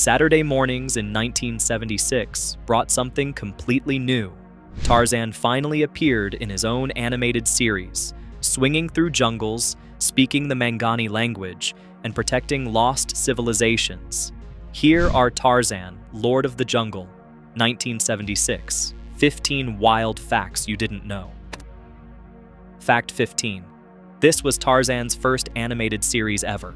Saturday mornings in 1976 brought something completely new. Tarzan finally appeared in his own animated series, swinging through jungles, speaking the Mangani language, and protecting lost civilizations. Here are Tarzan, Lord of the Jungle, 1976. 15 wild facts you didn't know. Fact 15. This was Tarzan's first animated series ever.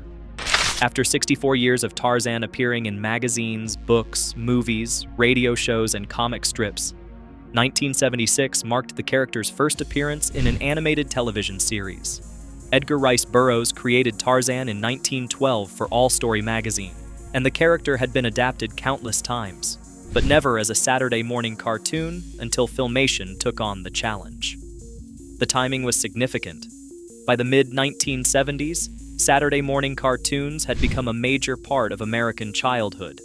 After 64 years of Tarzan appearing in magazines, books, movies, radio shows, and comic strips, 1976 marked the character's first appearance in an animated television series. Edgar Rice Burroughs created Tarzan in 1912 for All Story magazine, and the character had been adapted countless times, but never as a Saturday morning cartoon until Filmation took on the challenge. The timing was significant. By the mid-1970s, Saturday morning cartoons had become a major part of American childhood.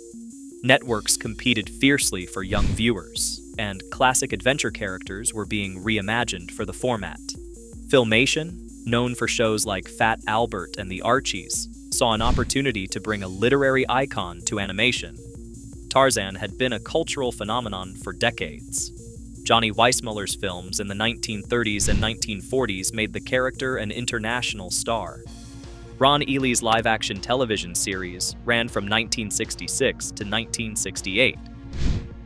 Networks competed fiercely for young viewers, and classic adventure characters were being reimagined for the format. Filmation, known for shows like Fat Albert and the Archies, saw an opportunity to bring a literary icon to animation. Tarzan had been a cultural phenomenon for decades. Johnny Weissmuller's films in the 1930s and 1940s made the character an international star. Ron Ely's live-action television series ran from 1966 to 1968.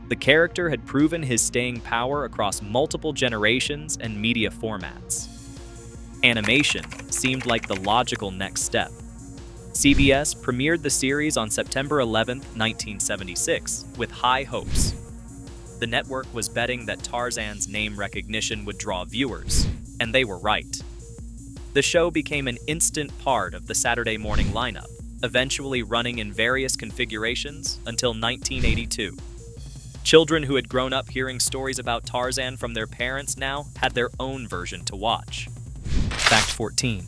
The character had proven his staying power across multiple generations and media formats. Animation seemed like the logical next step. CBS premiered the series on September 11, 1976, with high hopes. The network was betting that Tarzan's name recognition would draw viewers, and they were right. The show became an instant part of the Saturday morning lineup, eventually running in various configurations until 1982. Children who had grown up hearing stories about Tarzan from their parents now had their own version to watch. Fact 14.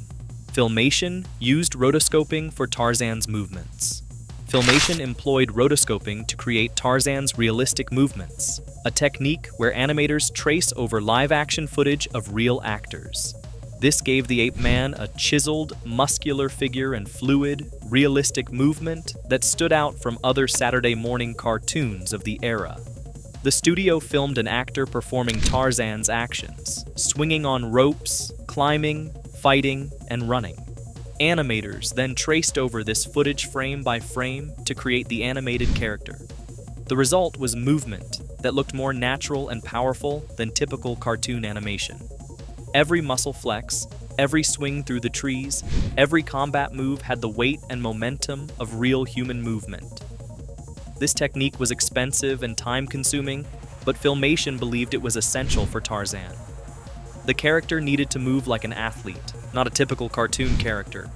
Filmation used rotoscoping for Tarzan's movements. Filmation employed rotoscoping to create Tarzan's realistic movements, a technique where animators trace over live-action footage of real actors. This gave the ape man a chiseled, muscular figure and fluid, realistic movement that stood out from other Saturday morning cartoons of the era. The studio filmed an actor performing Tarzan's actions, swinging on ropes, climbing, fighting, and running. Animators then traced over this footage frame by frame to create the animated character. The result was movement that looked more natural and powerful than typical cartoon animation. Every muscle flex, every swing through the trees, every combat move had the weight and momentum of real human movement. This technique was expensive and time-consuming, but Filmation believed it was essential for Tarzan. The character needed to move like an athlete, not a typical cartoon character.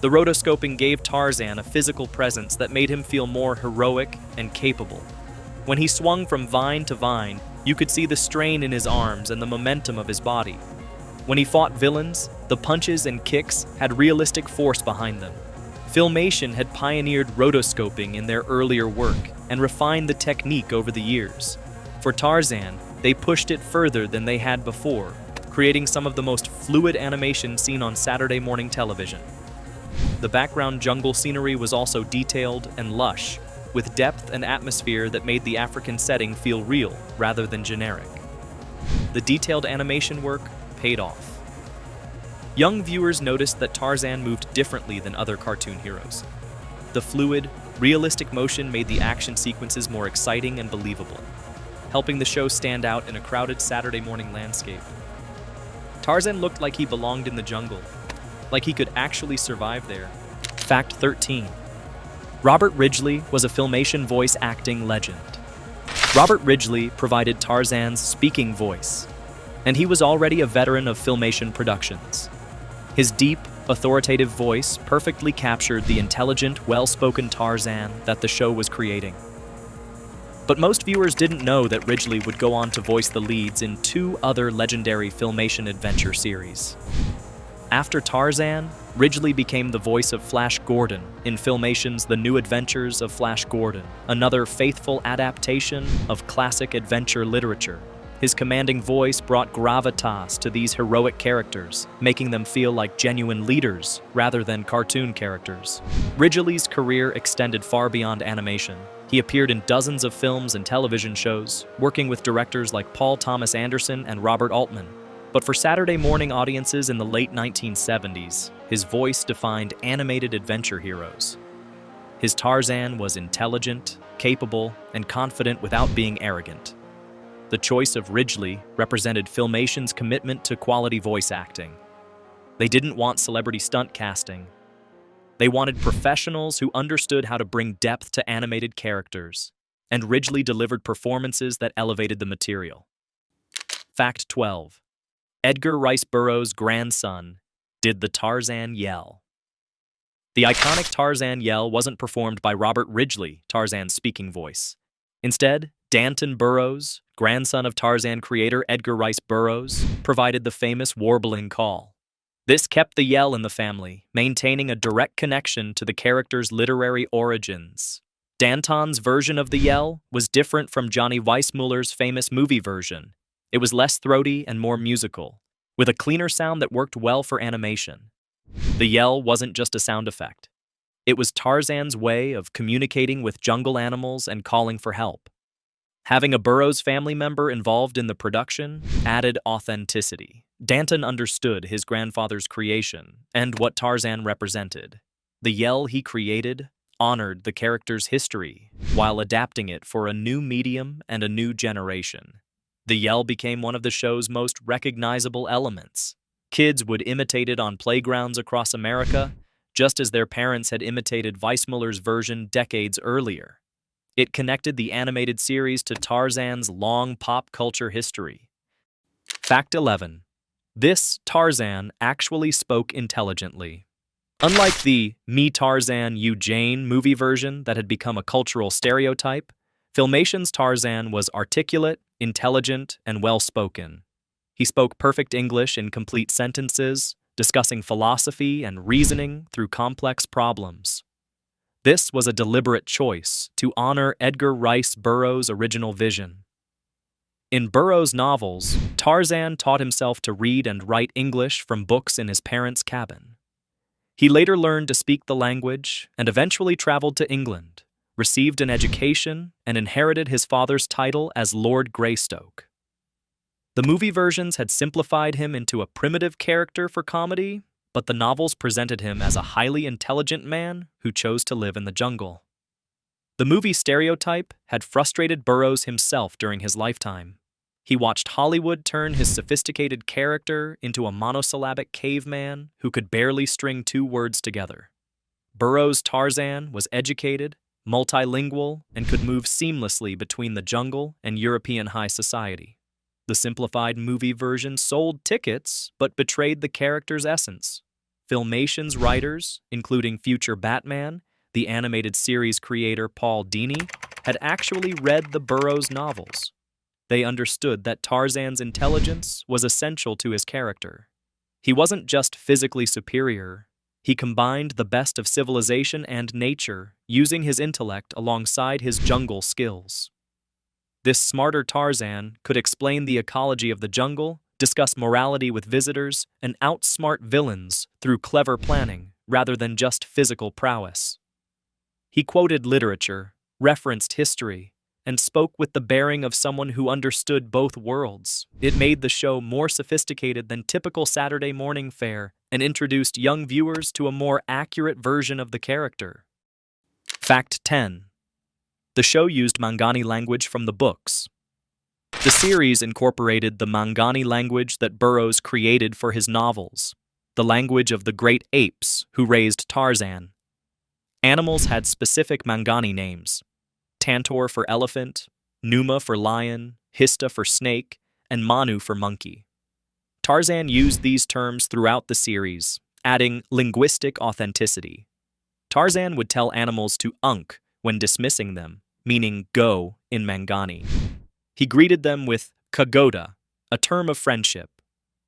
The rotoscoping gave Tarzan a physical presence that made him feel more heroic and capable. When he swung from vine to vine, you could see the strain in his arms and the momentum of his body. When he fought villains, the punches and kicks had realistic force behind them. Filmation had pioneered rotoscoping in their earlier work and refined the technique over the years. For Tarzan, they pushed it further than they had before, creating some of the most fluid animation seen on Saturday morning television. The background jungle scenery was also detailed and lush, with depth and atmosphere that made the African setting feel real rather than generic. The detailed animation work paid off. Young viewers noticed that Tarzan moved differently than other cartoon heroes. The fluid, realistic motion made the action sequences more exciting and believable, helping the show stand out in a crowded Saturday morning landscape. Tarzan looked like he belonged in the jungle, like he could actually survive there. Fact 13. Robert Ridgely was a Filmation voice acting legend. Robert Ridgely provided Tarzan's speaking voice, and he was already a veteran of Filmation productions. His deep, authoritative voice perfectly captured the intelligent, well-spoken Tarzan that the show was creating. But most viewers didn't know that Ridgely would go on to voice the leads in 2 other legendary Filmation adventure series. After Tarzan, Ridgely became the voice of Flash Gordon in Filmation's The New Adventures of Flash Gordon, another faithful adaptation of classic adventure literature. His commanding voice brought gravitas to these heroic characters, making them feel like genuine leaders rather than cartoon characters. Ridgely's career extended far beyond animation. He appeared in dozens of films and television shows, working with directors like Paul Thomas Anderson and Robert Altman. But for Saturday morning audiences in the late 1970s, his voice defined animated adventure heroes. His Tarzan was intelligent, capable, and confident without being arrogant. The choice of Ridgely represented Filmation's commitment to quality voice acting. They didn't want celebrity stunt casting. They wanted professionals who understood how to bring depth to animated characters, and Ridgely delivered performances that elevated the material. Fact 12. Edgar Rice Burroughs' grandson did the Tarzan yell. The iconic Tarzan yell wasn't performed by Robert Ridgely, Tarzan's speaking voice. Instead, Danton Burroughs, grandson of Tarzan creator Edgar Rice Burroughs, provided the famous warbling call. This kept the yell in the family, maintaining a direct connection to the character's literary origins. Danton's version of the yell was different from Johnny Weissmuller's famous movie version. It was less throaty and more musical, with a cleaner sound that worked well for animation. The yell wasn't just a sound effect. It was Tarzan's way of communicating with jungle animals and calling for help. Having a Burroughs family member involved in the production added authenticity. Danton understood his grandfather's creation and what Tarzan represented. The yell he created honored the character's history while adapting it for a new medium and a new generation. The yell became one of the show's most recognizable elements. Kids would imitate it on playgrounds across America, just as their parents had imitated Weissmuller's version decades earlier. It connected the animated series to Tarzan's long pop culture history. Fact 11. This Tarzan actually spoke intelligently. Unlike the Me Tarzan, You Jane movie version that had become a cultural stereotype, Filmation's Tarzan was articulate, intelligent, and well-spoken. He spoke perfect English in complete sentences, discussing philosophy and reasoning through complex problems. This was a deliberate choice to honor Edgar Rice Burroughs' original vision. In Burroughs' novels, Tarzan taught himself to read and write English from books in his parents' cabin. He later learned to speak the language and eventually traveled to England, received an education, and inherited his father's title as Lord Greystoke. The movie versions had simplified him into a primitive character for comedy, but the novels presented him as a highly intelligent man who chose to live in the jungle. The movie stereotype had frustrated Burroughs himself during his lifetime. He watched Hollywood turn his sophisticated character into a monosyllabic caveman who could barely string two words together. Burroughs' Tarzan was educated, multilingual, and could move seamlessly between the jungle and European high society. The simplified movie version sold tickets, but betrayed the character's essence. Filmation's writers, including future Batman, the animated series creator Paul Dini, had actually read the Burroughs novels. They understood that Tarzan's intelligence was essential to his character. He wasn't just physically superior. He combined the best of civilization and nature, using his intellect alongside his jungle skills. This smarter Tarzan could explain the ecology of the jungle, discuss morality with visitors, and outsmart villains through clever planning rather than just physical prowess. He quoted literature, referenced history, and spoke with the bearing of someone who understood both worlds. It made the show more sophisticated than typical Saturday morning fare and introduced young viewers to a more accurate version of the character. Fact 10. The show used Mangani language from the books. The series incorporated the Mangani language that Burroughs created for his novels, the language of the great apes who raised Tarzan. Animals had specific Mangani names: Tantor for elephant, Numa for lion, Hista for snake, and Manu for monkey. Tarzan used these terms throughout the series, adding linguistic authenticity. Tarzan would tell animals to unk when dismissing them, meaning go in Mangani. He greeted them with kagoda, a term of friendship.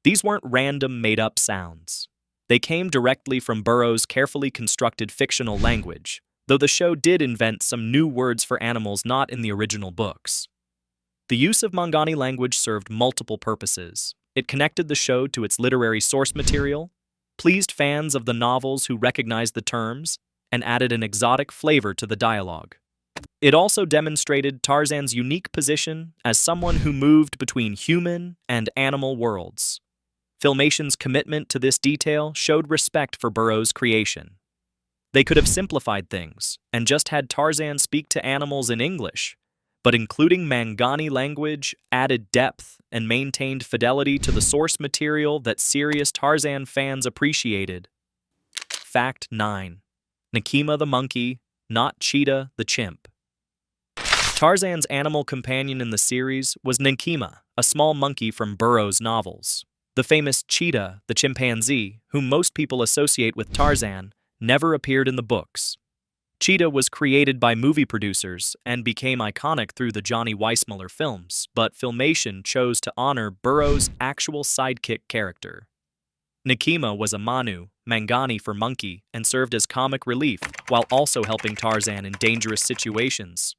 These weren't random made-up sounds. They came directly from Burroughs' carefully constructed fictional language, though the show did invent some new words for animals not in the original books. The use of Mangani language served multiple purposes. It connected the show to its literary source material, pleased fans of the novels who recognized the terms, and added an exotic flavor to the dialogue. It also demonstrated Tarzan's unique position as someone who moved between human and animal worlds. Filmation's commitment to this detail showed respect for Burroughs' creation. They could have simplified things and just had Tarzan speak to animals in English, but including Mangani language added depth and maintained fidelity to the source material that serious Tarzan fans appreciated. Fact 9. Nikima the monkey, not Cheetah the chimp. Tarzan's animal companion in the series was Nikima, a small monkey from Burroughs' novels. The famous Cheetah, the chimpanzee, whom most people associate with Tarzan, never appeared in the books. Cheetah was created by movie producers and became iconic through the Johnny Weissmuller films, but Filmation chose to honor Burroughs' actual sidekick character. Nikima was a Manu, Mangani for monkey, and served as comic relief while also helping Tarzan in dangerous situations.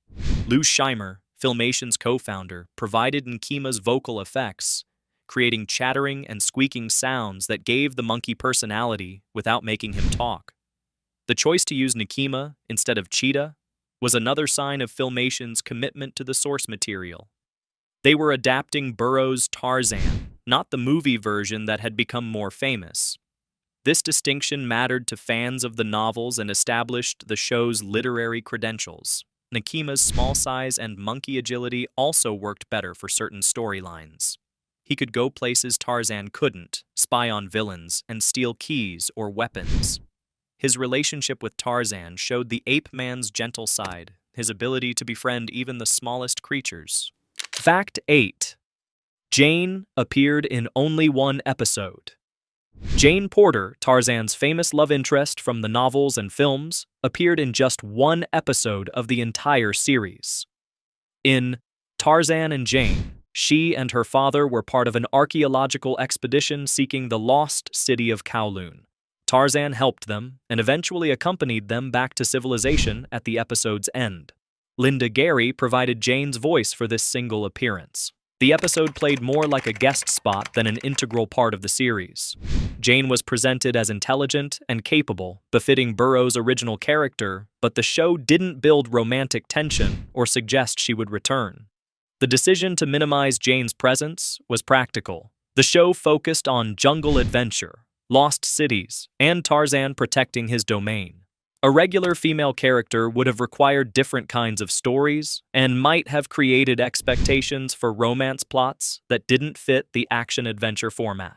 Lou Scheimer, Filmation's co-founder, provided Nikima's vocal effects, creating chattering and squeaking sounds that gave the monkey personality without making him talk. The choice to use Nikima instead of Cheetah was another sign of Filmation's commitment to the source material. They were adapting Burroughs' Tarzan, not the movie version that had become more famous. This distinction mattered to fans of the novels and established the show's literary credentials. Nikima's small size and monkey agility also worked better for certain storylines. He could go places Tarzan couldn't, spy on villains, and steal keys or weapons. His relationship with Tarzan showed the ape man's gentle side, his ability to befriend even the smallest creatures. Fact 8. Jane appeared in only one episode. Jane Porter, Tarzan's famous love interest from the novels and films, appeared in just one episode of the entire series. In Tarzan and Jane, she and her father were part of an archaeological expedition seeking the lost city of Kowloon. Tarzan helped them and eventually accompanied them back to civilization at the episode's end. Linda Gary provided Jane's voice for this single appearance. The episode played more like a guest spot than an integral part of the series. Jane was presented as intelligent and capable, befitting Burroughs' original character, but the show didn't build romantic tension or suggest she would return. The decision to minimize Jane's presence was practical. The show focused on jungle adventure, lost cities, and Tarzan protecting his domain. A regular female character would have required different kinds of stories and might have created expectations for romance plots that didn't fit the action-adventure format.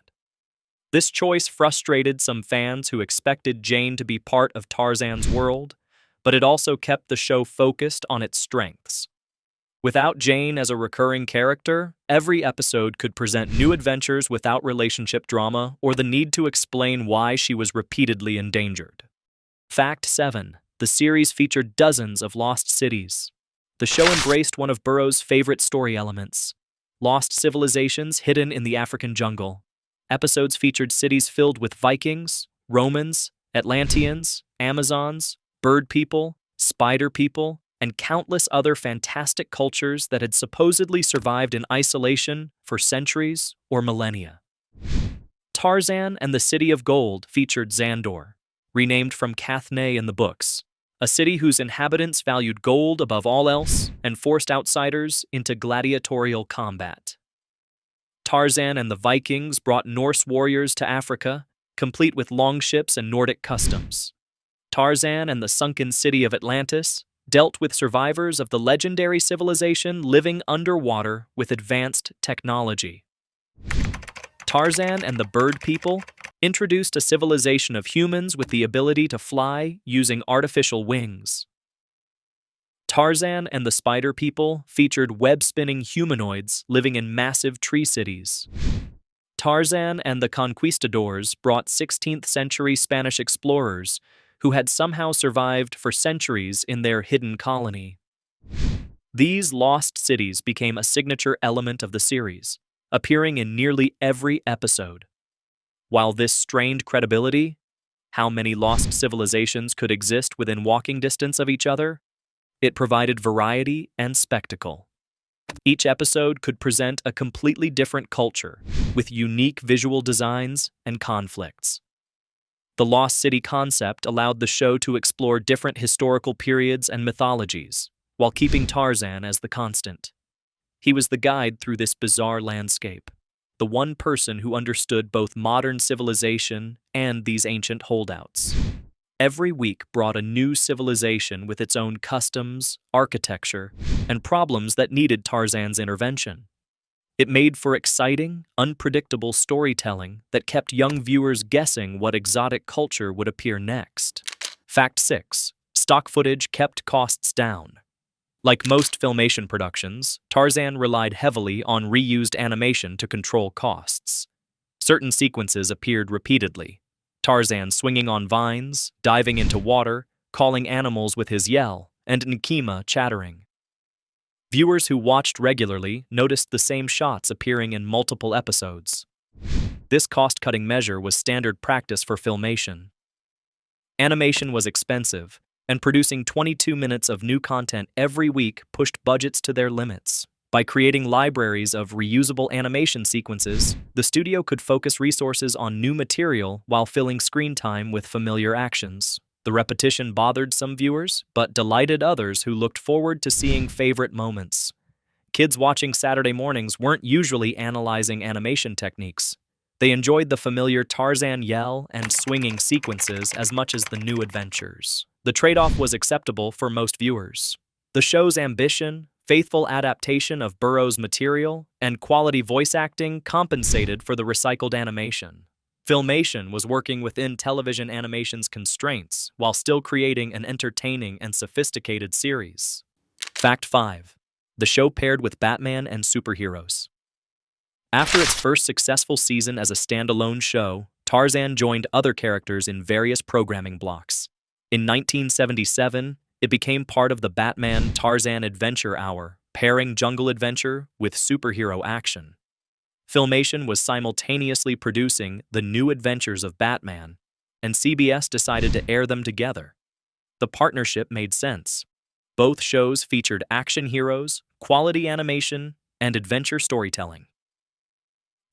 This choice frustrated some fans who expected Jane to be part of Tarzan's world, but it also kept the show focused on its strengths. Without Jane as a recurring character, every episode could present new adventures without relationship drama or the need to explain why she was repeatedly endangered. Fact 7. The series featured dozens of lost cities. The show embraced one of Burroughs' favorite story elements: lost civilizations hidden in the African jungle. Episodes featured cities filled with Vikings, Romans, Atlanteans, Amazons, bird people, spider people, and countless other fantastic cultures that had supposedly survived in isolation for centuries or millennia. Tarzan and the City of Gold featured Xandor, renamed from Kathneh in the books, a city whose inhabitants valued gold above all else and forced outsiders into gladiatorial combat. Tarzan and the Vikings brought Norse warriors to Africa, complete with longships and Nordic customs. Tarzan and the sunken city of Atlantis dealt with survivors of the legendary civilization living underwater with advanced technology. Tarzan and the Bird People introduced a civilization of humans with the ability to fly using artificial wings. Tarzan and the Spider People featured web-spinning humanoids living in massive tree cities. Tarzan and the Conquistadors brought 16th-century Spanish explorers who had somehow survived for centuries in their hidden colony. These lost cities became a signature element of the series, appearing in nearly every episode. While this strained credibility, how many lost civilizations could exist within walking distance of each other, it provided variety and spectacle. Each episode could present a completely different culture, with unique visual designs and conflicts. The Lost City concept allowed the show to explore different historical periods and mythologies, while keeping Tarzan as the constant. He was the guide through this bizarre landscape, the one person who understood both modern civilization and these ancient holdouts. Every week brought a new civilization with its own customs, architecture, and problems that needed Tarzan's intervention. It made for exciting, unpredictable storytelling that kept young viewers guessing what exotic culture would appear next. Fact 6. Stock footage kept costs down. Like most Filmation productions, Tarzan relied heavily on reused animation to control costs. Certain sequences appeared repeatedly. Tarzan swinging on vines, diving into water, calling animals with his yell, and Nikima chattering. Viewers who watched regularly noticed the same shots appearing in multiple episodes. This cost-cutting measure was standard practice for Filmation. Animation was expensive, and producing 22 minutes of new content every week pushed budgets to their limits. By creating libraries of reusable animation sequences, the studio could focus resources on new material while filling screen time with familiar actions. The repetition bothered some viewers, but delighted others who looked forward to seeing favorite moments. Kids watching Saturday mornings weren't usually analyzing animation techniques. They enjoyed the familiar Tarzan yell and swinging sequences as much as the new adventures. The trade-off was acceptable for most viewers. The show's ambition, faithful adaptation of Burroughs' material, and quality voice acting compensated for the recycled animation. Filmation was working within television animation's constraints while still creating an entertaining and sophisticated series. Fact 5. The show paired with Batman and superheroes. After its first successful season as a standalone show, Tarzan joined other characters in various programming blocks. In 1977, it became part of the Batman-Tarzan Adventure Hour, pairing jungle adventure with superhero action. Filmation was simultaneously producing The New Adventures of Batman, and CBS decided to air them together. The partnership made sense. Both shows featured action heroes, quality animation, and adventure storytelling.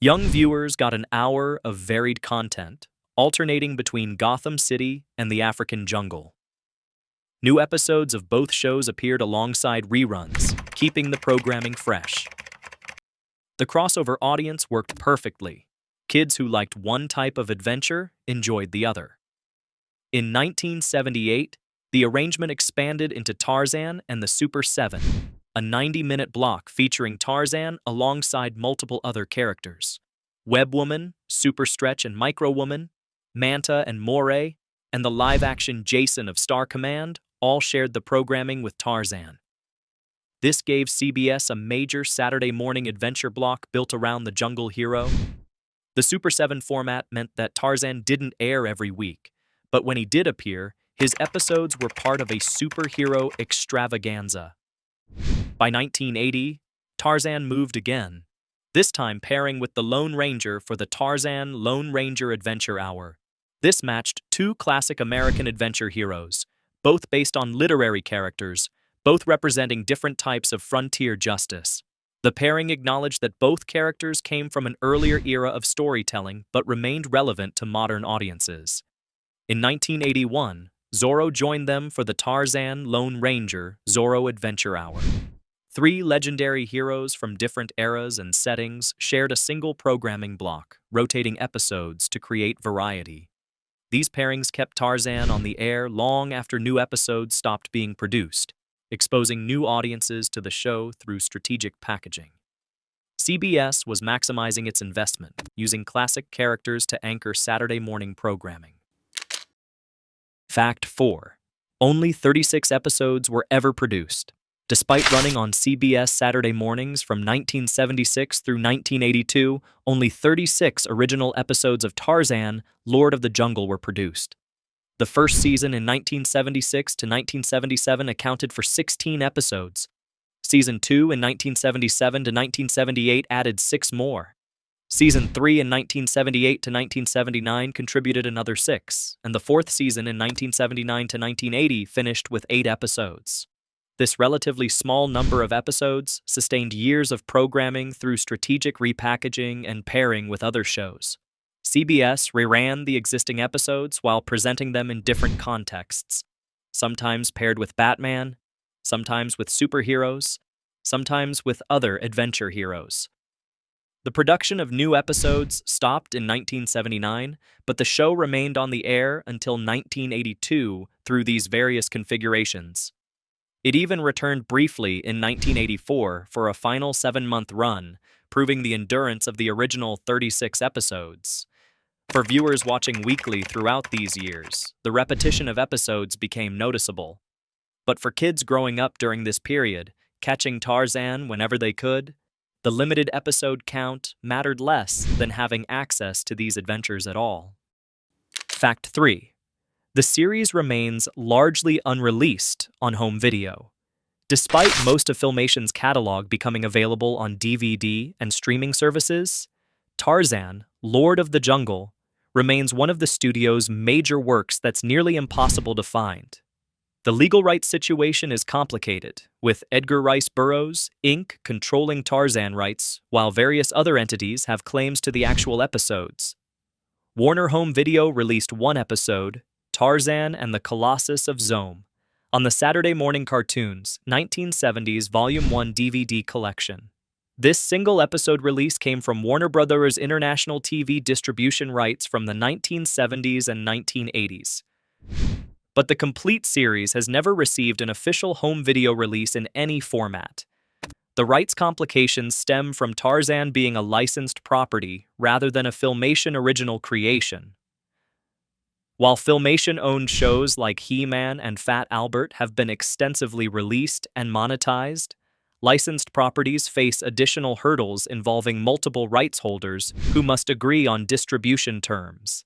Young viewers got an hour of varied content, alternating between Gotham City and the African jungle. New episodes of both shows appeared alongside reruns, keeping the programming fresh. The crossover audience worked perfectly. Kids who liked one type of adventure enjoyed the other. In 1978, the arrangement expanded into Tarzan and the Super 7, a 90-minute block featuring Tarzan alongside multiple other characters. Web Woman, Super Stretch and Micro Woman, Manta and Moray, and the live-action Jason of Star Command all shared the programming with Tarzan. This gave CBS a major Saturday morning adventure block built around the jungle hero. The Super 7 format meant that Tarzan didn't air every week, but when he did appear, his episodes were part of a superhero extravaganza. By 1980, Tarzan moved again, this time pairing with the Lone Ranger for the Tarzan Lone Ranger Adventure Hour. This matched two classic American adventure heroes, both based on literary characters, both representing different types of frontier justice. The pairing acknowledged that both characters came from an earlier era of storytelling but remained relevant to modern audiences. In 1981, Zorro joined them for the Tarzan Lone Ranger Zorro Adventure Hour. Three legendary heroes from different eras and settings shared a single programming block, rotating episodes to create variety. These pairings kept Tarzan on the air long after new episodes stopped being produced, exposing new audiences to the show through strategic packaging. CBS was maximizing its investment, using classic characters to anchor Saturday morning programming. Fact 4. Only 36 episodes were ever produced. Despite running on CBS Saturday mornings from 1976 through 1982, only 36 original episodes of Tarzan, Lord of the Jungle were produced. The first season in 1976 to 1977 accounted for 16 episodes. Season 2 in 1977 to 1978 added 6 more. Season 3 in 1978 to 1979 contributed another 6, and the fourth season in 1979 to 1980 finished with 8 episodes. This relatively small number of episodes sustained years of programming through strategic repackaging and pairing with other shows. CBS reran the existing episodes while presenting them in different contexts, sometimes paired with Batman, sometimes with superheroes, sometimes with other adventure heroes. The production of new episodes stopped in 1979, but the show remained on the air until 1982 through these various configurations. It even returned briefly in 1984 for a final 7-month run, proving the endurance of the original 36 episodes. For viewers watching weekly throughout these years, the repetition of episodes became noticeable. But for kids growing up during this period, catching Tarzan whenever they could, the limited episode count mattered less than having access to these adventures at all. Fact 3. The series remains largely unreleased on home video. Despite most of Filmation's catalog becoming available on DVD and streaming services, Tarzan, Lord of the Jungle, remains one of the studio's major works that's nearly impossible to find. The legal rights situation is complicated, with Edgar Rice Burroughs, Inc. controlling Tarzan rights, while various other entities have claims to the actual episodes. Warner Home Video released one episode, Tarzan and the Colossus of Zome, on the Saturday Morning Cartoons 1970s Volume 1 DVD collection. This single episode release came from Warner Brothers International TV distribution rights from the 1970s and 1980s. But the complete series has never received an official home video release in any format. The rights complications stem from Tarzan being a licensed property rather than a Filmation original creation. While Filmation-owned shows like He-Man and Fat Albert have been extensively released and monetized, licensed properties face additional hurdles involving multiple rights holders who must agree on distribution terms.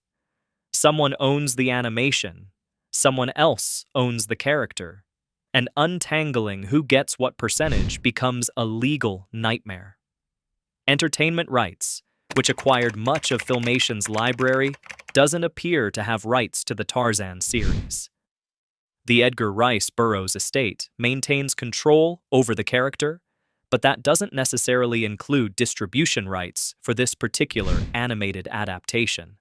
Someone owns the animation. Someone else owns the character, and untangling who gets what percentage becomes a legal nightmare. Entertainment Rights, which acquired much of Filmation's library, doesn't appear to have rights to the Tarzan series. The Edgar Rice Burroughs estate maintains control over the character, but that doesn't necessarily include distribution rights for this particular animated adaptation.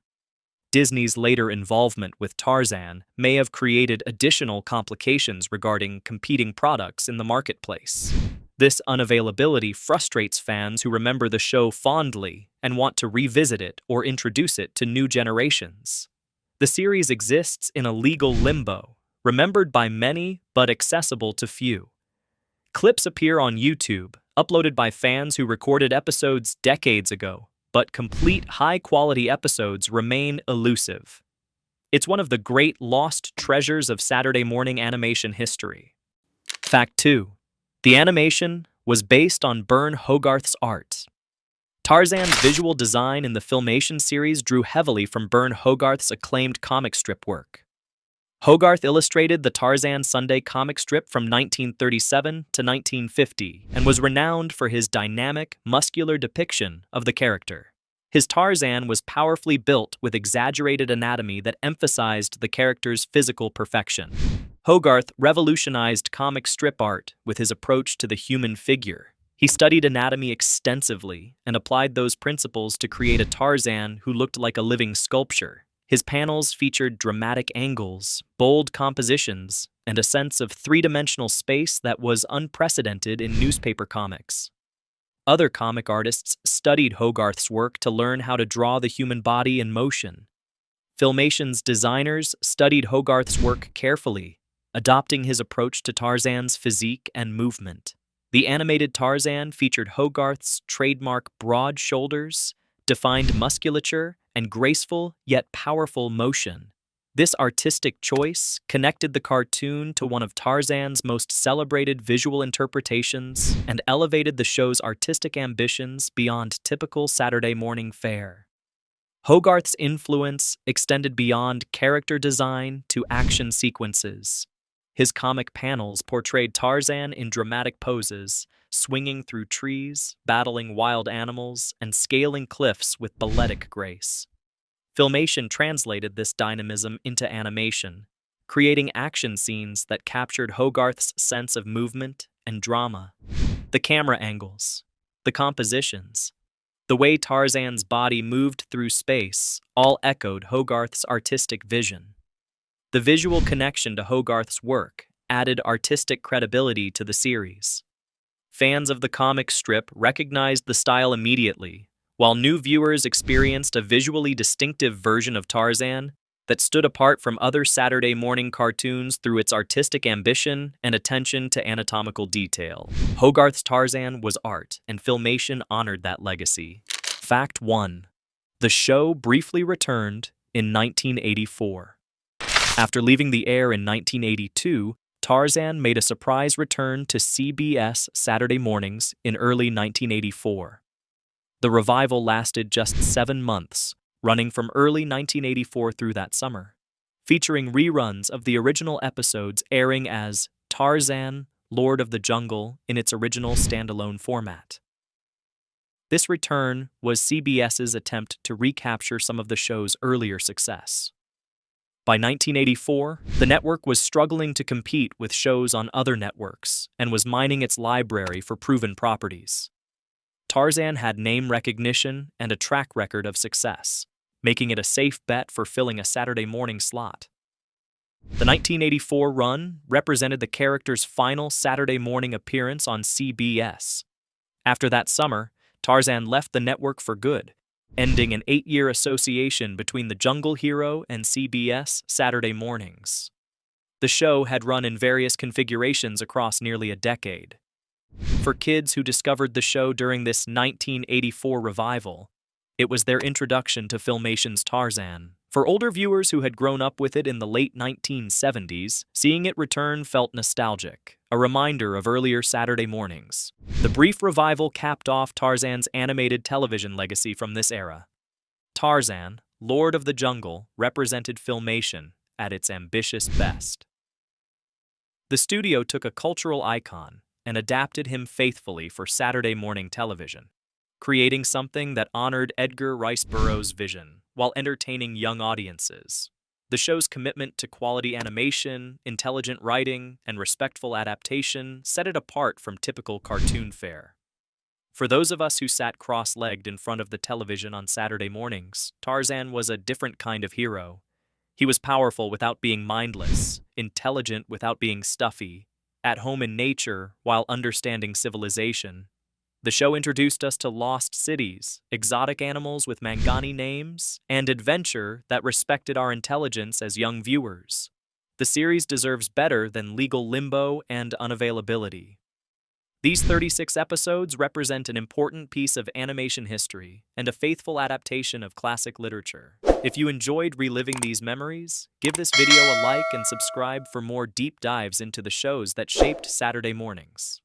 Disney's later involvement with Tarzan may have created additional complications regarding competing products in the marketplace. This unavailability frustrates fans who remember the show fondly and want to revisit it or introduce it to new generations. The series exists in a legal limbo, remembered by many but accessible to few. Clips appear on YouTube, uploaded by fans who recorded episodes decades ago, but complete high-quality episodes remain elusive. It's one of the great lost treasures of Saturday morning animation history. Fact 2. The animation was based on Burne Hogarth's art. Tarzan's visual design in the Filmation series drew heavily from Burne Hogarth's acclaimed comic strip work. Hogarth illustrated the Tarzan Sunday comic strip from 1937 to 1950 and was renowned for his dynamic, muscular depiction of the character. His Tarzan was powerfully built with exaggerated anatomy that emphasized the character's physical perfection. Hogarth revolutionized comic strip art with his approach to the human figure. He studied anatomy extensively and applied those principles to create a Tarzan who looked like a living sculpture. His panels featured dramatic angles, bold compositions, and a sense of three-dimensional space that was unprecedented in newspaper comics. Other comic artists studied Hogarth's work to learn how to draw the human body in motion. Filmation's designers studied Hogarth's work carefully, adopting his approach to Tarzan's physique and movement. The animated Tarzan featured Hogarth's trademark broad shoulders, defined musculature, and graceful yet powerful motion. This artistic choice connected the cartoon to one of Tarzan's most celebrated visual interpretations and elevated the show's artistic ambitions beyond typical Saturday morning fare. Hogarth's influence extended beyond character design to action sequences. His comic panels portrayed Tarzan in dramatic poses, swinging through trees, battling wild animals, and scaling cliffs with balletic grace. Filmation translated this dynamism into animation, creating action scenes that captured Hogarth's sense of movement and drama. The camera angles, the compositions, the way Tarzan's body moved through space all echoed Hogarth's artistic vision. The visual connection to Hogarth's work added artistic credibility to the series. Fans of the comic strip recognized the style immediately, while new viewers experienced a visually distinctive version of Tarzan that stood apart from other Saturday morning cartoons through its artistic ambition and attention to anatomical detail. Hogarth's Tarzan was art, and Filmation honored that legacy. Fact 1. The show briefly returned in 1984. After leaving the air in 1982, Tarzan made a surprise return to CBS Saturday mornings in early 1984. The revival lasted just 7 months, running from early 1984 through that summer, featuring reruns of the original episodes airing as Tarzan, Lord of the Jungle in its original standalone format. This return was CBS's attempt to recapture some of the show's earlier success. By 1984, the network was struggling to compete with shows on other networks and was mining its library for proven properties. Tarzan had name recognition and a track record of success, making it a safe bet for filling a Saturday morning slot. The 1984 run represented the character's final Saturday morning appearance on CBS. After that summer, Tarzan left the network for good, ending an 8-year association between the Jungle Hero and CBS Saturday mornings. The show had run in various configurations across nearly a decade. For kids who discovered the show during this 1984 revival, it was their introduction to Filmation's Tarzan. For older viewers who had grown up with it in the late 1970s, seeing it return felt nostalgic, a reminder of earlier Saturday mornings. The brief revival capped off Tarzan's animated television legacy from this era. Tarzan, Lord of the Jungle, represented Filmation at its ambitious best. The studio took a cultural icon and adapted him faithfully for Saturday morning television, creating something that honored Edgar Rice Burroughs' vision while entertaining young audiences. The show's commitment to quality animation, intelligent writing, and respectful adaptation set it apart from typical cartoon fare. For those of us who sat cross-legged in front of the television on Saturday mornings, Tarzan was a different kind of hero. He was powerful without being mindless, intelligent without being stuffy, at home in nature while understanding civilization. The show introduced us to lost cities, exotic animals with Mangani names, and adventure that respected our intelligence as young viewers. The series deserves better than legal limbo and unavailability. These 36 episodes represent an important piece of animation history and a faithful adaptation of classic literature. If you enjoyed reliving these memories, give this video a like and subscribe for more deep dives into the shows that shaped Saturday mornings.